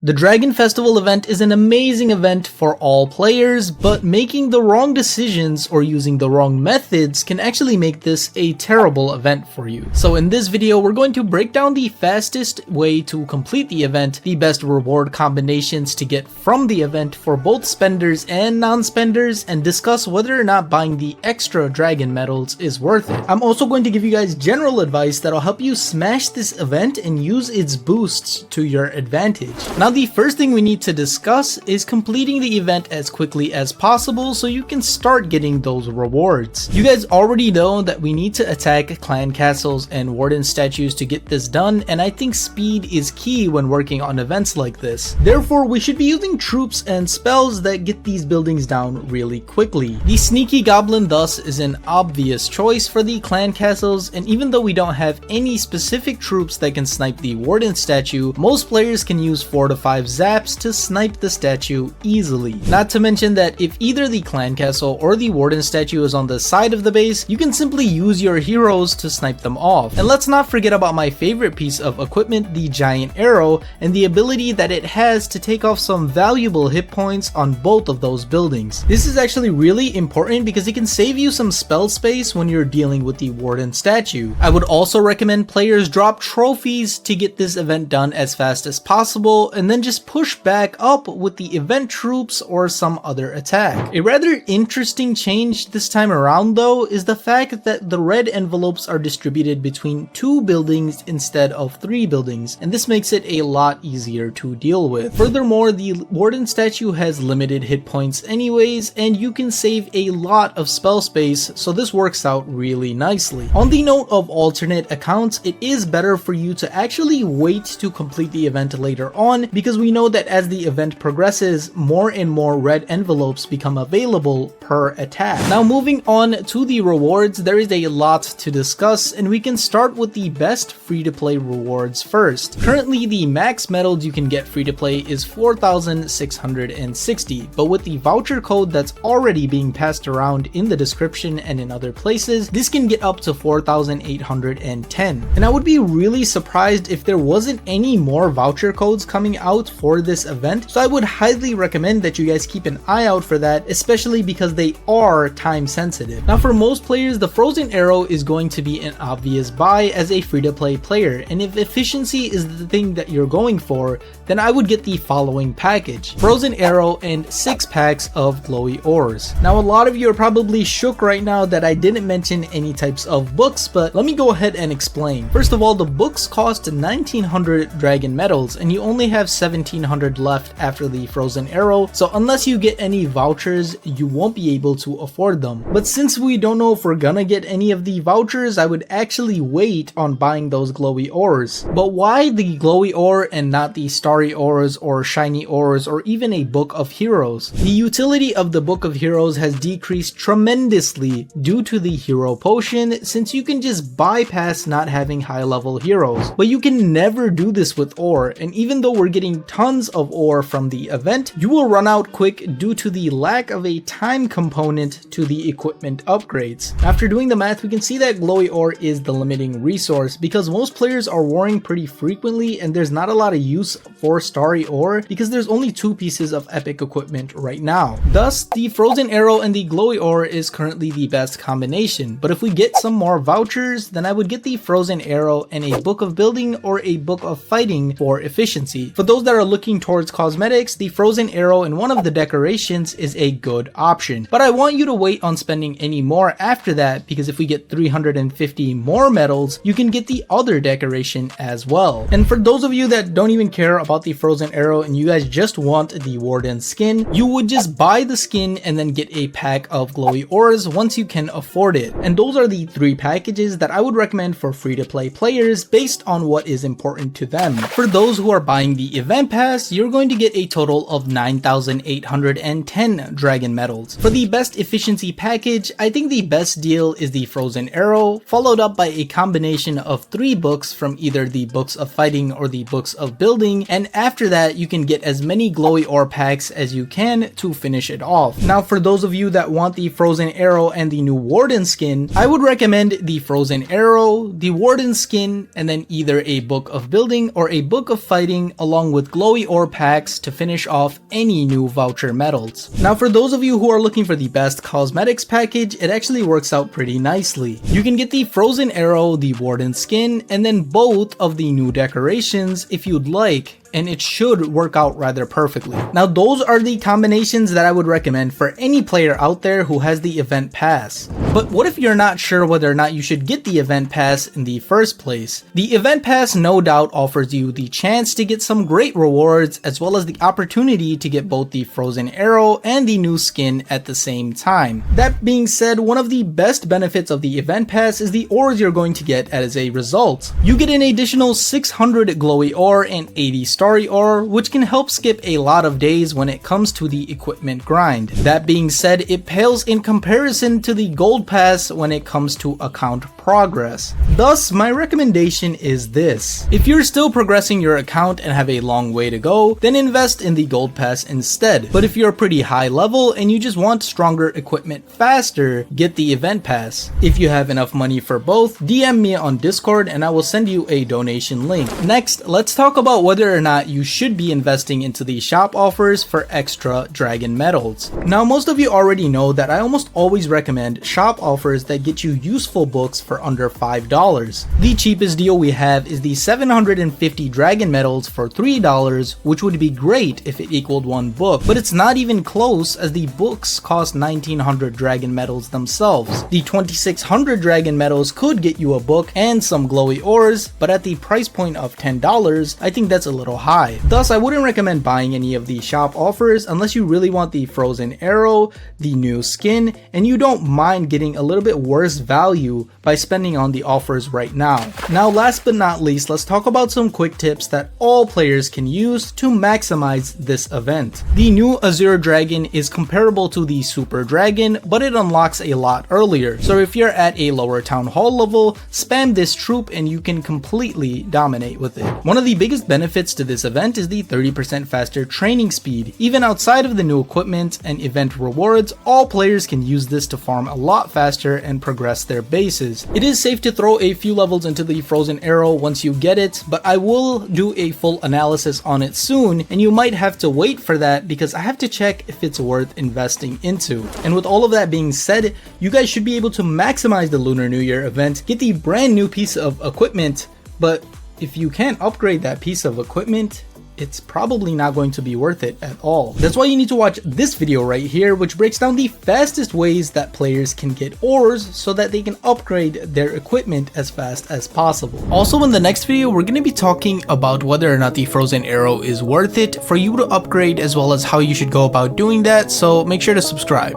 The Dragon Festival event is an amazing event for all players, but making the wrong decisions or using the wrong methods can actually make this a terrible event for you. So in this video, we're going to break down the fastest way to complete the event, the best reward combinations to get from the event for both spenders and non-spenders, and discuss whether or not buying the extra dragon medals is worth it. I'm also going to give you guys general advice that'll help you smash this event and use its boosts to your advantage. Now, the first thing we need to discuss is completing the event as quickly as possible so you can start getting those rewards. You guys already know that we need to attack clan castles and warden statues to get this done, and I think speed is key when working on events like this. Therefore, we should be using troops and spells that get these buildings down really quickly. The sneaky goblin thus is an obvious choice for the clan castles, and even though we don't have any specific troops that can snipe the warden statue, most players can use 4 to 5 zaps to snipe the statue easily. Not to mention that if either the clan castle or the warden statue is on the side of the base, you can simply use your heroes to snipe them off. And let's not forget about my favorite piece of equipment, the giant arrow, and the ability that it has to take off some valuable hit points on both of those buildings. This is actually really important because it can save you some spell space when you're dealing with the warden statue. I would also recommend players drop trophies to get this event done as fast as possible, and then just push back up with the event troops or some other attack. A rather interesting change this time around though is the fact that the red envelopes are distributed between 2 buildings instead of 3 buildings, and this makes it a lot easier to deal with. Furthermore, the warden statue has limited hit points anyways, and you can save a lot of spell space, so this works out really nicely. On the note of alternate accounts, it is better for you to actually wait to complete the event later on, because we know that as the event progresses, more and more red envelopes become available per attack. Now, moving on to the rewards, there is a lot to discuss, and we can start with the best free-to-play rewards first. Currently, the max medals you can get free-to-play is 4,660, but with the voucher code that's already being passed around in the description and in other places, this can get up to 4,810. And I would be really surprised if there wasn't any more voucher codes coming out for this event, so I would highly recommend that you guys keep an eye out for that, especially because they are time sensitive. Now, for most players, the frozen arrow is going to be an obvious buy as a free-to-play player, and if efficiency is the thing that you're going for, then I would get the following package: frozen arrow and 6 packs of glowy ores. Now, a lot of you are probably shook right now that I didn't mention any types of books, but let me go ahead and explain. First of all, the books cost 1,900 dragon medals, and you only have 1,700 left after the frozen arrow, so unless you get any vouchers, you won't be able to afford them. But since we don't know if we're gonna get any of the vouchers, I would actually wait on buying those glowy ores. But why the glowy ore and not the starry ores or shiny ores or even a book of heroes? The utility of the book of heroes has decreased tremendously due to the hero potion, since you can just bypass not having high level heroes. But you can never do this with ore, and even though we're getting tons of ore from the event, you will run out quick due to the lack of a time component to the equipment upgrades. After doing the math, we can see that glowy ore is the limiting resource because most players are warring pretty frequently, and there's not a lot of use for starry ore because there's only 2 pieces of epic equipment right now. Thus, the frozen arrow and the glowy ore is currently the best combination, but if we get some more vouchers, then I would get the frozen arrow and a book of building or a book of fighting for efficiency. For those that are looking towards cosmetics, the frozen arrow in one of the decorations is a good option, but I want you to wait on spending any more after that, because if we get 350 more medals, you can get the other decoration as well. And for those of you that don't even care about the frozen arrow and you guys just want the warden skin, you would just buy the skin and then get a pack of glowy ores once you can afford it. And those are the 3 packages that I would recommend for free-to-play players based on what is important to them. For those who are buying the event pass, you're going to get a total of 9,810 dragon medals. For the best efficiency package, I think the best deal is the frozen arrow, followed up by a combination of 3 books from either the books of fighting or the books of building, and after that you can get as many glowy ore packs as you can to finish it off. Now, for those of you that want the frozen arrow and the new warden skin, I would recommend the frozen arrow, the warden skin, and then either a book of building or a book of fighting along with with glowy ore packs to finish off any new voucher medals. Now for those of you who are looking for the best cosmetics package, it actually works out pretty nicely. You can get the frozen arrow, the warden skin, and then both of the new decorations if you'd like, and it should work out rather perfectly. Now those are the combinations that I would recommend for any player out there who has the event pass. But what if you're not sure whether or not you should get the event pass in the first place? The event pass no doubt offers you the chance to get some great rewards as well as the opportunity to get both the frozen arrow and the new skin at the same time. That being said, one of the best benefits of the event pass is the ores you're going to get as a result. You get an additional 600 glowy ore and 80 starry ore, which can help skip a lot of days when it comes to the equipment grind. That being said, it pales in comparison to the gold pass when it comes to account progress. Thus, my recommendation is this. If you're still progressing your account and have a long way to go, then invest in the gold pass instead. But if you're pretty high level and you just want stronger equipment faster, get the event pass. If you have enough money for both, DM me on Discord and I will send you a donation link. Next, let's talk about whether or not you should be investing into the shop offers for extra dragon medals. Now most of you already know that I almost always recommend shop offers that get you useful books for under $5. The cheapest deal we have is the 750 dragon medals for $3, which would be great if it equaled one book, but it's not even close as the books cost 1900 dragon medals themselves. The 2600 dragon medals could get you a book and some glowy ores, but at the price point of $10, I think that's a little high. Thus, I wouldn't recommend buying any of the shop offers unless you really want the frozen arrow, the new skin, and you don't mind getting a little bit worse value by spending on the offers right now. Now, last but not least, let's talk about some quick tips that all players can use to maximize this event. The new Azure Dragon is comparable to the Super Dragon, but it unlocks a lot earlier. So if you're at a lower town hall level, spam this troop and you can completely dominate with it. One of the biggest benefits to this event is the 30% faster training speed. Even outside of the new equipment and event rewards, all players can use this to farm a lot faster and progress their bases. It is safe to throw a few levels into the frozen arrow once you get it, but I will do a full analysis on it soon, and you might have to wait for that because I have to check if it's worth investing into. And with all of that being said, you guys should be able to maximize the Lunar New Year event, get the brand new piece of equipment, but if you can't upgrade that piece of equipment, it's probably not going to be worth it at all. That's why you need to watch this video right here, which breaks down the fastest ways that players can get ores so that they can upgrade their equipment as fast as possible. Also, in the next video, we're going to be talking about whether or not the frozen arrow is worth it for you to upgrade, as well as how you should go about doing that, so make sure to subscribe.